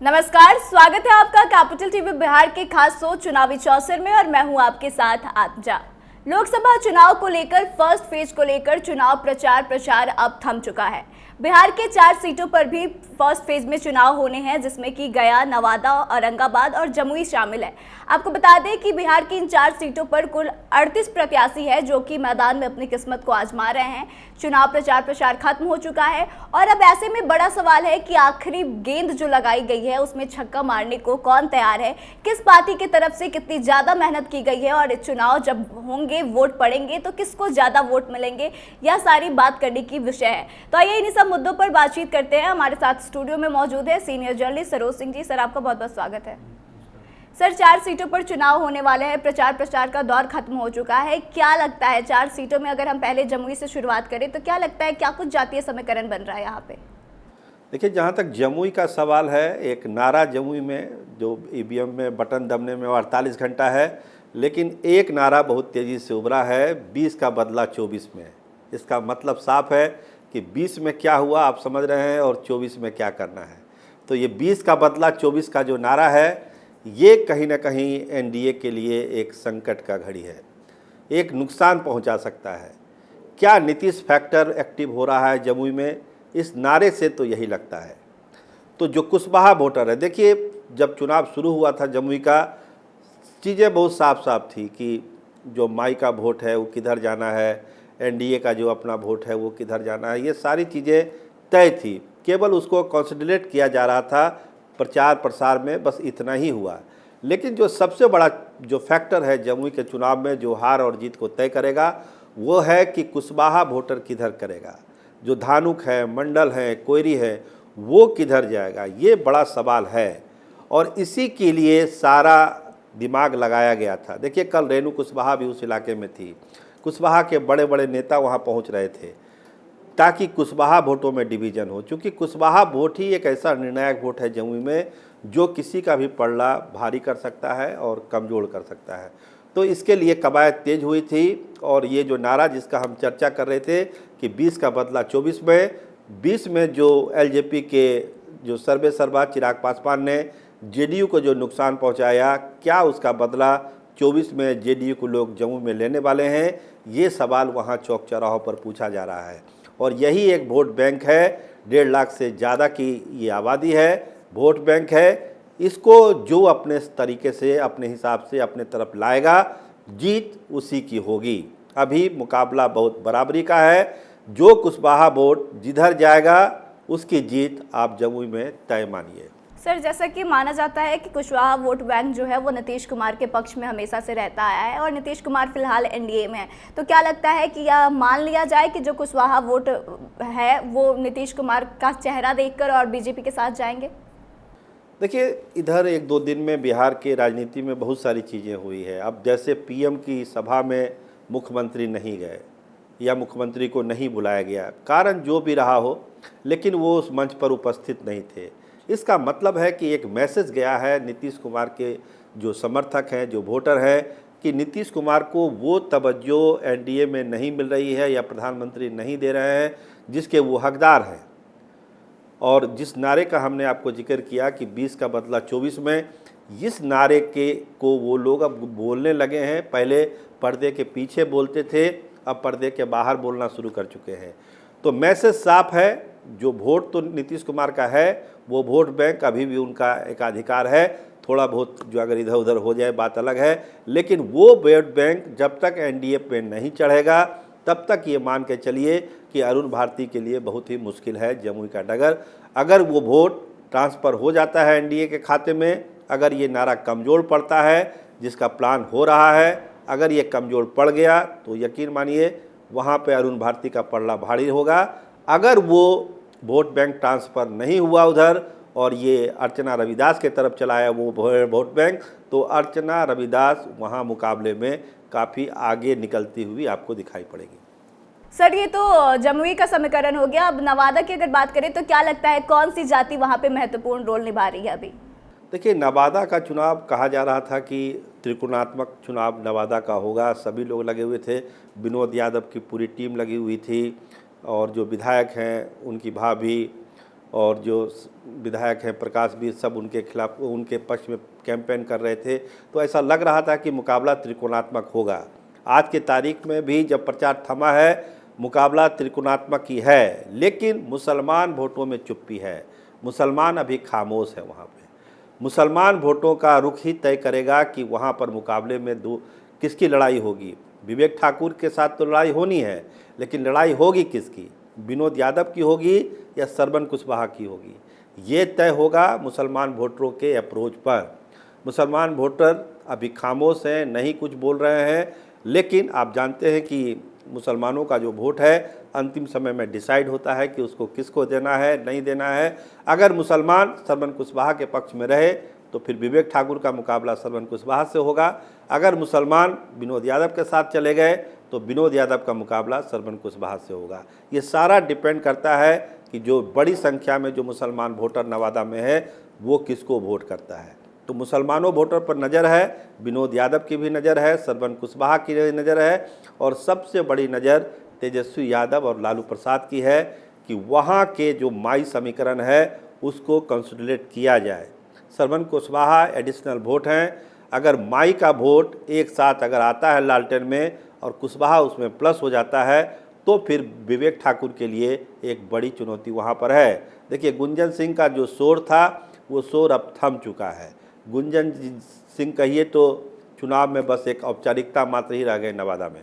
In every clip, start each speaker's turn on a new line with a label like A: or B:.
A: नमस्कार, स्वागत है आपका कैपिटल टीवी बिहार के खास शो चुनावी चौसर में और मैं हूं आपके साथ आत्मजा। लोकसभा चुनाव को लेकर फर्स्ट फेज को लेकर चुनाव प्रचार अब थम चुका है। बिहार के 4 सीटों पर भी फर्स्ट फेज में चुनाव होने हैं, जिसमें कि गया, नवादा, औरंगाबाद और जमुई शामिल है। आपको बता दें कि बिहार की इन 4 सीटों पर कुल 38 प्रत्याशी है जो कि मैदान में अपनी किस्मत को आजमा रहे हैं। चुनाव प्रचार खत्म हो चुका है और अब ऐसे में बड़ा सवाल है कि आखिरी गेंद जो लगाई गई है उसमें छक्का मारने को कौन तैयार है, किस पार्टी की तरफ से कितनी ज्यादा मेहनत की गई है और चुनाव जब होंगे, वोट पड़ेंगे तो किसको ज्यादा वोट मिलेंगे, यह सारी बात करने की विषय है। तो आइए इन्हीं सब मुद्दों पर बातचीत करते हैं। हमारे साथ स्टूडियो में मौजूद है senior journalist Saroj Singh ji. Sir, आपका बहुत बहुत स्वागत है। सर, 4 सीटों पर चुनाव होने वाले हैं, प्रचार का दौर खत्म हो चुका है। क्या लगता है 4 सीटों में, अगर हम पहले जमुई से शुरुआत करें तो क्या लगता है, क्या कुछ जातीय समीकरण बन रहा है यहाँ पे?
B: देखिए, जहाँ तक जमुई का सवाल है, एक नारा जमुई में जो ईवीएम में बटन दबने में 48 घंटा है, लेकिन एक नारा बहुत तेज़ी से उभरा है, 20 का बदला 24 में। इसका मतलब साफ है कि 20 में क्या हुआ आप समझ रहे हैं और 24 में क्या करना है। तो ये 20 का बदला 24 का जो नारा है, ये कहीं ना कहीं एनडीए के लिए एक संकट का घड़ी है, एक नुकसान पहुंचा सकता है। क्या नीतीश फैक्टर एक्टिव हो रहा है जमुई में? इस नारे से तो यही लगता है। तो जो कुशवाहा वोटर है, देखिए जब चुनाव शुरू हुआ था जमुई का, चीज़ें बहुत साफ साफ थी कि जो माई का वोट है वो किधर जाना है, एनडीए का जो अपना वोट है वो किधर जाना है, ये सारी चीज़ें तय थी। केवल उसको कंसोलिडेट किया जा रहा था प्रचार प्रसार में, बस इतना ही हुआ। लेकिन जो सबसे बड़ा जो फैक्टर है जमुई के चुनाव में, जो हार और जीत को तय करेगा, वो है कि कुशवाहा वोटर किधर करेगा। जो धानुक है, मंडल है, कोयरी है, वो किधर जाएगा, ये बड़ा सवाल है। और इसी के लिए सारा दिमाग लगाया गया था। देखिए, कल रेणु कुशवाहा भी उस इलाके में थी। कुशवाहा के बड़े बड़े नेता वहाँ पहुँच रहे थे ताकि कुशवाहा वोटों में डिवीज़न हो, क्योंकि कुशवाहा वोट ही एक ऐसा निर्णायक वोट है जमुई में जो किसी का भी पलड़ा भारी कर सकता है और कमज़ोर कर सकता है। तो इसके लिए कवायद तेज हुई थी और ये जो नारा जिसका हम चर्चा कर रहे थे कि 20 का बदला 24 में, 20 में जो एलजेपी के जो सर्वेसर्वा चिराग पासवान ने जेडीयू को जो नुकसान पहुंचाया, क्या उसका बदला 24 में जेडीयू को लोग जम्मू में लेने वाले हैं? ये सवाल वहाँ चौक चौराहों पर पूछा जा रहा है। और यही एक वोट बैंक है, 1.5 लाख से ज़्यादा की ये आबादी है, वोट बैंक है। इसको जो अपने तरीके से, अपने हिसाब से अपने तरफ लाएगा, जीत उसी की होगी। अभी मुकाबला बहुत बराबरी का है। जो कुशवाहा वोट जिधर जाएगा उसकी जीत आप जमुई में तय मानिए।
A: सर, जैसा कि माना जाता है कि कुशवाहा वोट बैंक जो है वो नीतीश कुमार के पक्ष में हमेशा से रहता आया है और नीतीश कुमार फिलहाल एनडीए में है, तो क्या लगता है कि यह मान लिया जाए कि जो कुशवाहा वोट है वो नीतीश कुमार का चेहरा देखकर और बीजेपी के साथ जाएंगे?
B: देखिए, इधर 1-2 दिन में बिहार के राजनीति में बहुत सारी चीज़ें हुई है। अब जैसे पीएम की सभा में मुख्यमंत्री नहीं गए या मुख्यमंत्री को नहीं बुलाया गया, कारण जो भी रहा हो, लेकिन वो उस मंच पर उपस्थित नहीं थे। इसका मतलब है कि एक मैसेज गया है नीतीश कुमार के जो समर्थक हैं, जो वोटर हैं, कि नीतीश कुमार को वो तवज्जो एनडीए में नहीं मिल रही है या प्रधानमंत्री नहीं दे रहे हैं जिसके वो हकदार हैं। और जिस नारे का हमने आपको जिक्र किया कि 20 का बदला 24 में, इस नारे को वो लोग अब बोलने लगे हैं। पहले पर्दे के पीछे बोलते थे, अब पर्दे के बाहर बोलना शुरू कर चुके हैं। तो मैसेज साफ है, जो वोट तो नीतीश कुमार का है, वो वोट बैंक अभी भी उनका एकाधिकार है। थोड़ा बहुत जो अगर इधर उधर हो जाए बात अलग है, लेकिन वो वोट बैंक जब तक एनडीए पे नहीं चढ़ेगा तब तक ये मान के चलिए कि अरुण भारती के लिए बहुत ही मुश्किल है जमुई का डगर। अगर वो वोट ट्रांसफ़र हो जाता है एनडीए के खाते में, अगर ये नारा कमज़ोर पड़ता है जिसका प्लान हो रहा है, अगर ये कमज़ोर पड़ गया तो यकीन मानिए वहाँ पे अरुण भारती का पलड़ा भारी होगा। अगर वो वोट बैंक ट्रांसफ़र नहीं हुआ उधर और ये अर्चना रविदास के तरफ चला है वो वोट बैंक, तो अर्चना रविदास वहाँ मुकाबले में काफ़ी आगे निकलती हुई आपको दिखाई पड़ेगी।
A: सर, ये तो जमुई का समीकरण हो गया। अब नवादा की अगर बात करें तो क्या लगता है कौन सी जाति वहाँ पे महत्वपूर्ण रोल निभा रही है अभी?
B: देखिए, नवादा का चुनाव कहा जा रहा था कि त्रिकोणात्मक चुनाव नवादा का होगा। सभी लोग लगे हुए थे, विनोद यादव की पूरी टीम लगी हुई थी और जो विधायक हैं उनकी भाभी और जो विधायक हैं प्रकाश भी सब उनके खिलाफ उनके पक्ष में कैंपेन कर रहे थे। तो ऐसा लग रहा था कि मुकाबला त्रिकोणात्मक होगा। आज के तारीख में भी जब प्रचार थमा है, मुकाबला त्रिकोणात्मक ही है, लेकिन मुसलमान वोटों में चुप्पी है। मुसलमान अभी खामोश है। वहाँ पे मुसलमान वोटों का रुख ही तय करेगा कि वहाँ पर मुकाबले में किसकी लड़ाई होगी। विवेक ठाकुर के साथ तो लड़ाई होनी है, लेकिन लड़ाई होगी किसकी? विनोद यादव की होगी या सरवन कुशवाहा की होगी? ये तय होगा मुसलमान वोटरों के अप्रोच पर। मुसलमान वोटर अभी खामोश हैं, नहीं कुछ बोल रहे हैं, लेकिन आप जानते हैं कि मुसलमानों का जो वोट है अंतिम समय में डिसाइड होता है कि उसको किसको देना है, नहीं देना है। अगर मुसलमान सरवन कुशवाहा के पक्ष में रहे तो फिर विवेक ठाकुर का मुकाबला सरवन कुशवाहा से होगा। अगर मुसलमान विनोद यादव के साथ चले गए तो विनोद यादव का मुकाबला सरवन कुशवाहा से होगा। ये सारा डिपेंड करता है कि जो बड़ी संख्या में जो मुसलमान वोटर नवादा में है वो किसको वोट करता है। तो मुसलमानों वोटर पर नज़र है, विनोद यादव की भी नज़र है, सरवन कुशवाहा की नज़र है, और सबसे बड़ी नज़र तेजस्वी यादव और लालू प्रसाद की है कि वहाँ के जो माई समीकरण है उसको कंसोलिडेट किया जाए। सरवन कुशवाहा एडिशनल वोट हैं। अगर माई का वोट एक साथ अगर आता है लालटेन में और कुशवाहा उसमें प्लस हो जाता है तो फिर विवेक ठाकुर के लिए एक बड़ी चुनौती वहाँ पर है। देखिए, गुंजन सिंह का जो शोर था वो शोर अब थम चुका है। गुंजन सिंह कहिए तो चुनाव में बस एक औपचारिकता मात्र ही रह गए नवादा में।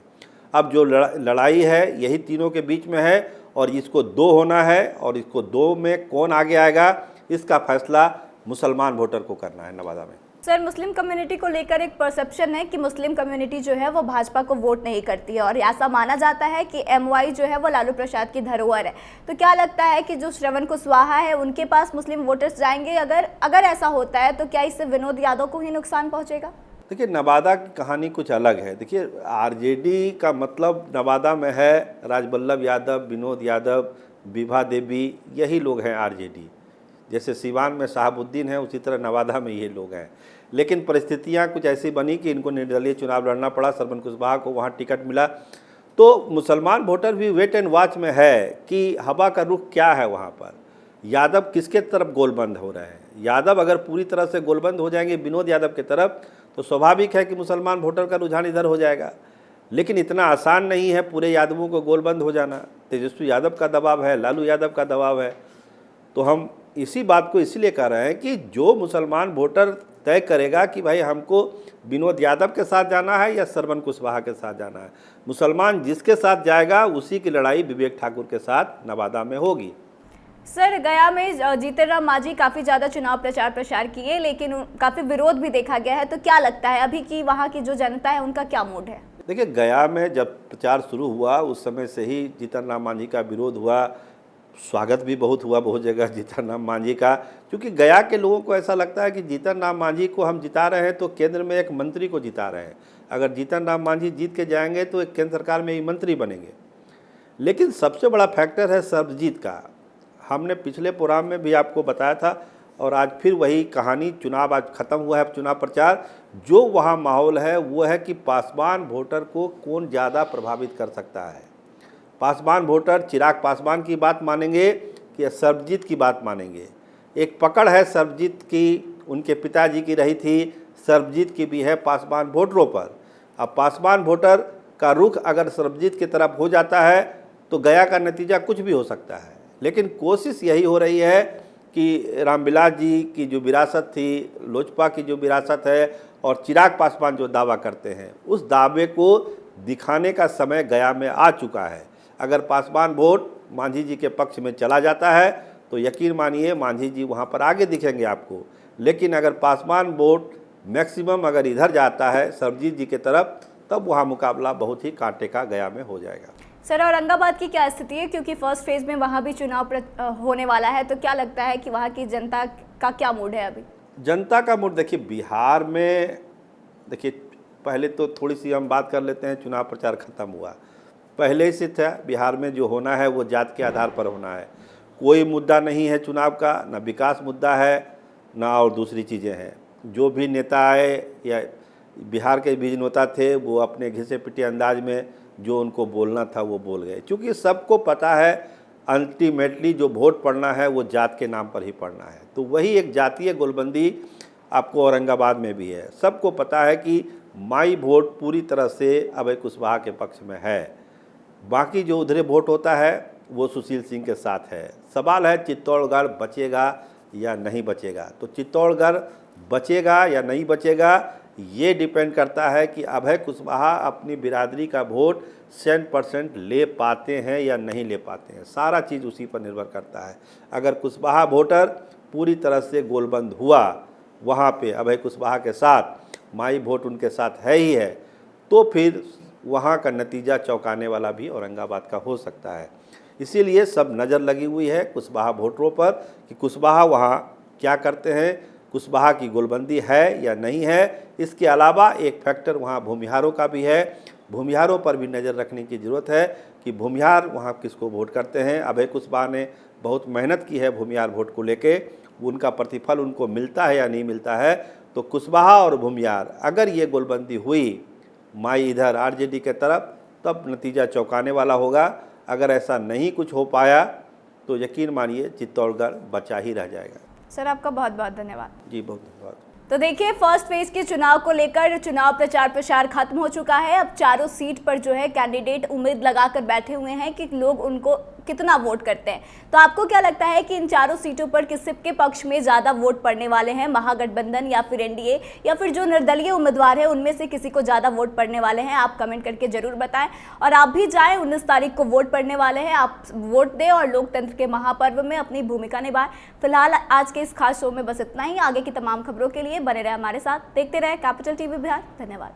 B: अब जो लड़ाई है यही तीनों के बीच में है और इसको दो होना है, और इसको दो में कौन आगे आएगा इसका फैसला मुसलमान वोटर को करना है नवादा में।
A: सर, मुस्लिम कम्युनिटी को लेकर एक परसेप्शन है कि मुस्लिम कम्युनिटी जो है वो भाजपा को वोट नहीं करती है और ऐसा माना जाता है कि एमवाई जो है वो लालू प्रसाद की धरोहर है। तो क्या लगता है कि जो श्रवण कुशवाहा है उनके पास मुस्लिम वोटर्स जाएंगे? अगर ऐसा होता है तो क्या इससे विनोद यादव को ही नुकसान पहुंचेगा?
B: देखिए, नवादा की कहानी कुछ अलग है। देखिए, आरजेडी का मतलब नवादा में है राजबल्लभ यादव, विनोद यादव, विभा देवी, यही लोग हैं आरजेडी। जैसे सिवान में शहाबुद्दीन है उसी तरह नवादा में ये लोग हैं। लेकिन परिस्थितियां कुछ ऐसी बनी कि इनको निर्दलीय चुनाव लड़ना पड़ा, सरवन कुशवाहा को वहाँ टिकट मिला। तो मुसलमान वोटर भी वेट एंड वॉच में है कि हवा का रुख क्या है वहाँ पर, यादव किसके तरफ गोलबंद हो रहे हैं। यादव अगर पूरी तरह से गोलबंद हो जाएंगे विनोद यादव की तरफ तो स्वाभाविक है कि मुसलमान वोटर का रुझान इधर हो जाएगा। लेकिन इतना आसान नहीं है पूरे यादवों को गोलबंद हो जाना। तेजस्वी यादव का दबाव है, लालू यादव का दबाव है। तो हम इसी बात को इसलिए कह रहे हैं कि जो मुसलमान वोटर तय करेगा कि भाई हमको विनोद यादव के साथ जाना है या सरवन कुशवाहा के साथ जाना है, मुसलमान जिसके साथ जाएगा उसी की लड़ाई विवेक ठाकुर के साथ नवादा में होगी।
A: सर, गया में जीतन राम मांझी काफ़ी ज़्यादा चुनाव प्रचार किए, लेकिन काफ़ी विरोध भी देखा गया है। तो क्या लगता है अभी की वहाँ की जो जनता है उनका क्या मूड है?
B: देखिए, गया में जब प्रचार शुरू हुआ उस समय से ही जीतन राम मांझी का विरोध हुआ। स्वागत भी बहुत हुआ बहुत जगह जीतन राम मांझी का, क्योंकि गया के लोगों को ऐसा लगता है कि जीतन राम मांझी को हम जिता रहे हैं तो केंद्र में एक मंत्री को जिता रहे हैं। अगर जीतन राम मांझी जीत के जाएंगे तो एक केंद्र सरकार में ही मंत्री बनेंगे। लेकिन सबसे बड़ा फैक्टर है सर्वजीत का। हमने पिछले प्रोग्राम में भी आपको बताया था और आज फिर वही कहानी। चुनाव आज ख़त्म हुआ है, चुनाव प्रचार। जो वहाँ माहौल है वो है कि पासवान वोटर को कौन ज़्यादा प्रभावित कर सकता है। पासवान वोटर चिराग पासवान की बात मानेंगे कि सर्वजीत की बात मानेंगे। एक पकड़ है सर्वजीत की, उनके पिताजी की रही थी, सर्वजीत की भी है पासवान वोटरों पर। अब पासवान वोटर का रुख अगर सर्वजीत की तरफ हो जाता है तो गया का नतीजा कुछ भी हो सकता है। लेकिन कोशिश यही हो रही है कि रामविलास जी की जो विरासत थी, लोजपा की जो विरासत है और चिराग पासवान जो दावा करते हैं उस दावे को दिखाने का समय गया में आ चुका है। अगर पासवान वोट मांझी जी के पक्ष में चला जाता है तो यकीन मानिए मांझी जी वहाँ पर आगे दिखेंगे आपको। लेकिन अगर पासवान वोट मैक्सिमम अगर इधर जाता है सर्वजीत जी के तरफ, तब वहाँ मुकाबला बहुत ही कांटे का गया में हो जाएगा।
A: सर, औरंगाबाद की क्या स्थिति है? क्योंकि फर्स्ट फेज में वहाँ भी चुनाव होने वाला है, तो क्या लगता है कि वहाँ की जनता का क्या मूड है अभी?
B: जनता का मूड देखिए, बिहार में देखिए पहले तो थोड़ी सी हम बात कर लेते हैं। चुनाव प्रचार खत्म हुआ, पहले से था बिहार में जो होना है वो जात के आधार पर होना है। कोई मुद्दा नहीं है चुनाव का, ना विकास मुद्दा है ना और दूसरी चीज़ें हैं। जो भी नेता आए या बिहार के बीज नेता थे वो अपने घिसे पिटे अंदाज में जो उनको बोलना था वो बोल गए। क्योंकि सबको पता है अल्टीमेटली जो वोट पड़ना है वो जात के नाम पर ही पड़ना है। तो वही एक जातीय गोलबंदी आपको औरंगाबाद में भी है। सबको पता है कि माई वोट पूरी तरह से अभय कुशवाहा के पक्ष में है, बाकी जो उधरे वोट होता है वो सुशील सिंह के साथ है। सवाल है चित्तौड़गढ़ बचेगा या नहीं बचेगा। तो चित्तौड़गढ़ बचेगा या नहीं बचेगा ये डिपेंड करता है कि अभय कुशवाहा अपनी बिरादरी का वोट 100% ले पाते हैं या नहीं ले पाते हैं। सारा चीज़ उसी पर निर्भर करता है। अगर कुशवाहा वोटर पूरी तरह से गोलबंद हुआ वहाँ पे अभय कुशवाहा के साथ, माई वोट उनके साथ है ही है, तो फिर वहाँ का नतीजा चौंकाने वाला भी औरंगाबाद का हो सकता है। इसीलिए सब नज़र लगी हुई है कुशवाहा वोटरों पर कि कुशवाहा वहाँ क्या करते हैं, कुशवाहा की गोलबंदी है या नहीं है। इसके अलावा एक फैक्टर वहाँ भूमिहारों का भी है। भूमिहारों पर भी नज़र रखने की ज़रूरत है कि भूमिहार वहाँ किसको वोट करते हैं। अभय कुशवाहा ने बहुत मेहनत की है भूमिहार वोट को लेके, उनका प्रतिफल उनको मिलता है या नहीं मिलता है। तो कुशवाहा और भूमिहार अगर ये गोलबंदी हुई माई इधर आरजेडी के तरफ, तब नतीजा चौंकाने वाला होगा। अगर ऐसा नहीं कुछ हो पाया तो यकीन मानिए चित्तौड़गढ़ बचा ही रह जाएगा।
A: सर आपका बहुत बहुत धन्यवाद।
B: जी बहुत धन्यवाद।
A: तो देखिए, फर्स्ट फेज के चुनाव को लेकर चुनाव प्रचार प्रसार खत्म हो चुका है। अब चारों सीट पर जो है कैंडिडेट उम्मीद लगाकर बैठे हुए हैं कि लोग उनको कितना वोट करते हैं। तो आपको क्या लगता है कि इन चारों सीटों पर किसके पक्ष में ज़्यादा वोट पड़ने वाले हैं, महागठबंधन या फिर एनडीए, या फिर जो निर्दलीय उम्मीदवार है उनमें से किसी को ज़्यादा वोट पड़ने वाले हैं? आप कमेंट करके जरूर बताएं। और आप भी जाएं, 19 तारीख को वोट पड़ने वाले हैं, आप वोट दें और लोकतंत्र के महापर्व में अपनी भूमिका निभाएं। फिलहाल आज के इस खास शो में बस इतना ही। आगे की तमाम खबरों के लिए बने रहे हमारे साथ, देखते रहे कैपिटल टीवी बिहार। धन्यवाद।